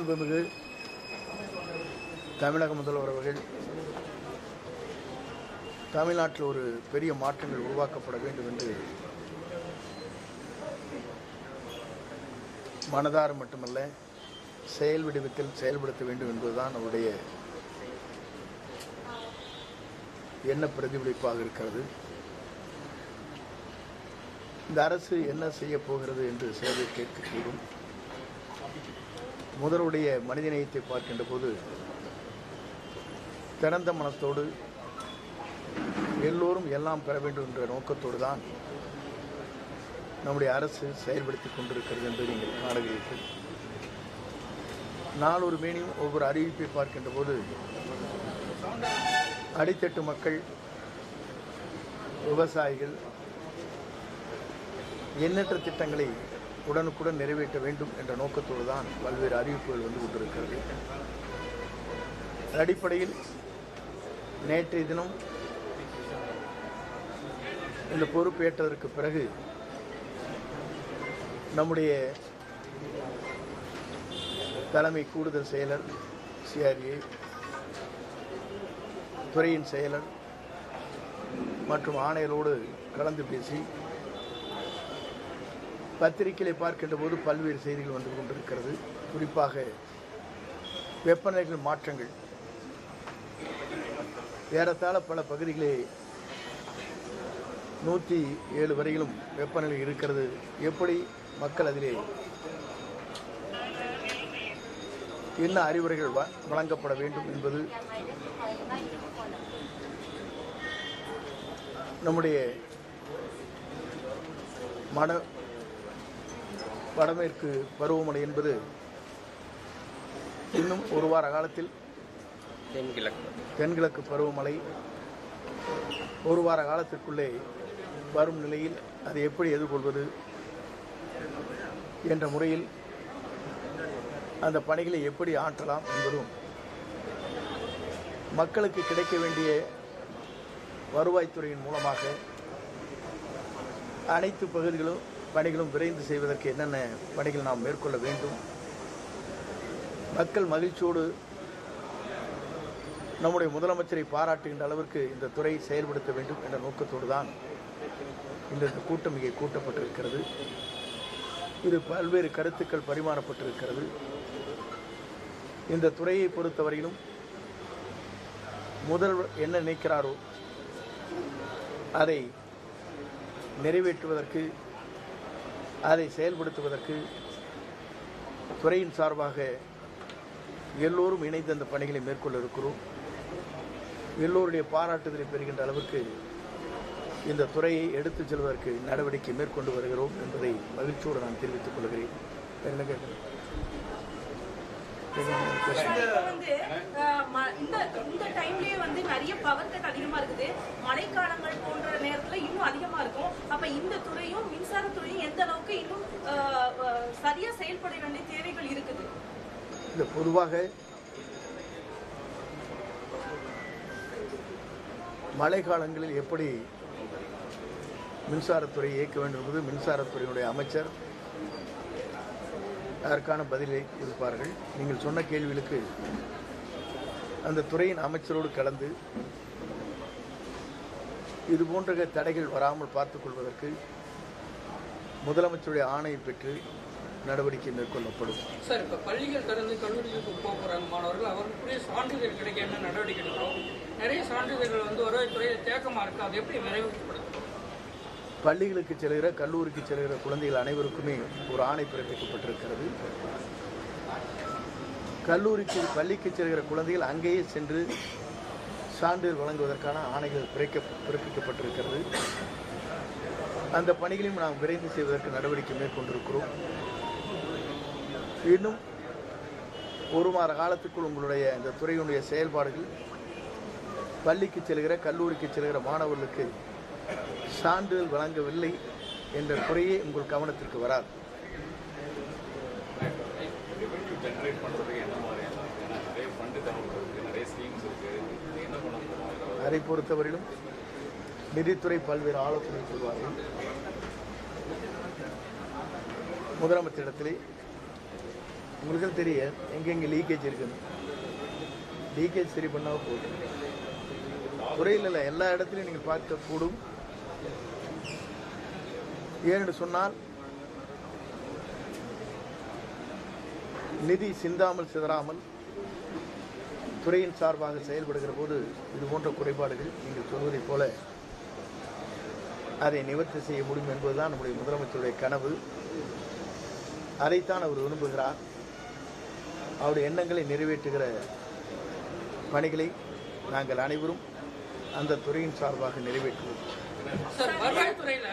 மாண்புமிகு தமிழக முதல்வர் அவர்கள் தமிழ்நாட்டில் ஒரு பெரிய மாற்றங்கள் உருவாக்கப்பட வேண்டும் என்று மனதார மட்டுமல்ல செயல் வடிவத்தில் செயல்படுத்த வேண்டும் என்பதுதான் அவருடைய எண்ண பிரதிபலிப்பாக இருக்கிறது. இந்த அரசு என்ன செய்ய போகிறது என்று சிலர் கேட்கக்கூடும். முதலுடைய மனிதநேயத்தை பார்க்கின்ற போது திறந்த மனத்தோடு எல்லோரும் எல்லாம் பெற வேண்டும் என்ற நோக்கத்தோடு தான் நம்முடைய அரசு செயல்படுத்தி கொண்டிருக்கிறது என்று நீங்கள் காணுகிறீர்கள். நாளொரு மேனியும் ஒவ்வொரு அறிவிப்பை பார்க்கின்ற போது அடித்தட்டு மக்கள், விவசாயிகள் எண்ணற்ற திட்டங்களை உடனுக்குடன் நிறைவேற்ற வேண்டும் என்ற நோக்கத்தோடு தான் பல்வேறு அறிவிப்புகள் வந்து கொண்டிருக்கிறது. அடிப்படையில் நேற்றைய தினம் இந்த பொறுப்பேற்றதற்கு பிறகு நம்முடைய தலைமை கூடுதல் செயலர் CRA, துறையின் செயலர் மற்றும் ஆணையரோடு கலந்து பேசி பத்திரிகைகளை பார்க்கின்ற போது பல்வேறு செய்திகள் வந்து கொண்டிருக்கிறது. குறிப்பாக வெப்பநிலைகள் மாற்றங்கள் ஏறத்தாழ பல பகுதிகளே 107 வரையிலும் வெப்பநிலை இருக்கிறது. எப்படி மக்கள் அதிலே என்ன அறிவுரைகள் வழங்கப்பட வேண்டும் என்பது நம்முடைய வடமேற்கு பருவமழை என்பது இன்னும் ஒரு வார காலத்தில் தென்கிழக்கு பருவமழை ஒரு வார காலத்திற்குள்ளே வரும் நிலையில் அதை எப்படி எதிர்கொள்வது என்ற முறையில் அந்த பணிகளை எப்படி ஆற்றலாம் என்பதும் மக்களுக்கு கிடைக்க வேண்டிய வருவாய்த்துறையின் மூலமாக அனைத்து பணிகளும் விரைந்து செய்வதற்கு என்னென்ன பணிகள் நாம் மேற்கொள்ள வேண்டும், மக்கள் மகிழ்ச்சியோடு நம்முடைய முதலமைச்சரை பாராட்டுகின்ற அளவிற்கு இந்த துறை செயல்படுத்த வேண்டும் என்ற நோக்கத்தோடு தான் இந்த கூட்டம் இங்கே கூட்டப்பட்டிருக்கிறது. இது பல்வேறு கருத்துக்கள் பரிமாறப்பட்டிருக்கிறது. இந்த துறையை பொறுத்தவரையிலும் முதல்வர் என்ன நினைக்கிறாரோ அதை நிறைவேற்றுவதற்கு, அதை செயல்படுத்துவதற்கு துறையின் சார்பாக எல்லோரும் இணைந்து அந்த பணிகளை மேற்கொள்ள இருக்கிறோம். எல்லோருடைய பாராட்டுதலை பெறுகின்ற அளவிற்கு இந்த துறையை எடுத்துச் செல்வதற்கு நடவடிக்கை மேற்கொண்டு வருகிறோம் என்பதை மகிழ்ச்சியோடு நான் தெரிவித்துக் கொள்கிறேன். இந்த டைம்லயே வந்து நிறைய பவர் கட் அதிகமா இருக்குது. மழைக்காலங்கள் போன்ற நேரத்துல இன்னும் அதிகமா இருக்கும். அப்ப இந்த துறையும் மின்சாரத்துறையும் எந்த அளவுக்கு இன்னும் சரியா செயல்பட வேண்டிய தேவைகள் இருக்குது? இந்த பொதுவாக மழை காலங்களில் எப்படி மின்சாரத்துறை இயக்க வேண்டும் என்பது மின்சாரத்துறையினுடைய அமைச்சர் அதற்கான பதிலை கொடுப்பார்கள். நீங்கள் சொன்ன கேள்விகளுக்கு அந்த துறையின் அமைச்சரோடு கலந்து இது போன்ற தடைகள் வராமல் பார்த்துக் கொள்வதற்கு முதலமைச்சருடைய ஆணையை பெற்று நடவடிக்கை மேற்கொள்ளப்படும். சார், இப்போ பள்ளிகள் திறந்து கல்லூரிகளுக்கு போகிறாங்க மாணவர்கள், அவர்களுக்குரிய சான்றிதழ் கிடைக்க என்ன நடவடிக்கை எடுக்கிறோம்? நிறைய சான்றிதழ்கள் வந்து வருவாய்த்துறையில் தேக்கமாக இருக்குது. அது எப்படி நிறைவேற்றப்படும்? பள்ளிகளுக்கு செல்கிற, கல்லூரிக்கு செல்கிற குழந்தைகள் அனைவருக்குமே ஒரு ஆணை பிறப்பிக்கப்பட்டிருக்கிறது. பள்ளிக்கு செல்கிற குழந்தைகள் அங்கேயே சென்று சான்றிதழ் வழங்குவதற்கான ஆணைகள் பிறப்பிக்கப்பட்டிருக்கிறது. அந்த பணிகளையும் நாம் விரைந்து செய்வதற்கு நடவடிக்கை மேற்கொண்டிருக்கிறோம். இன்னும் ஒரு வார காலத்துக்குள் உங்களுடைய இந்த துறையினுடைய செயல்பாடுகள் பள்ளிக்கு செல்கிற, கல்லூரிக்கு செல்கிற மாணவர்களுக்கு சான்றிதழ் வழங்கவில்லை என்ற குறையே உங்கள் கவனத்திற்கு வராது. அதை பொறுத்தவரையிலும் நிதித்துறை பல்வேறு ஆலோசனை சொல்வார்கள். முதலமைச்சரிடத்திலே உங்களுக்கு தெரியும் எங்கெங்கே லீக்கேஜ் இருக்குன்னு. லீக்கேஜ் சரி பண்ணால் போதும். துறையில் இல்லை, எல்லா இடத்துலையும் நீங்கள் பார்க்கக்கூடும். ஏன்னு சொன்னால் நிதி சிந்தாமல் சிதறாமல் துறையின் சார்பாக செயல்படுகிற போது இது போன்ற குறைபாடுகள் நீங்கள் சொல்வதைப் போல அதை நிவர்த்தி செய்ய முடியும் என்பதுதான் நம்முடைய முதலமைச்சருடைய கனவு. அதைத்தான் அவர் விரும்புகிறார். அவருடைய எண்ணங்களை நிறைவேற்றுகிற பணிகளை நாங்கள் அனைவரும் அந்த துறையின் சார்பாக நிறைவேற்றுவோம். சார், வருவாய்த்துறையில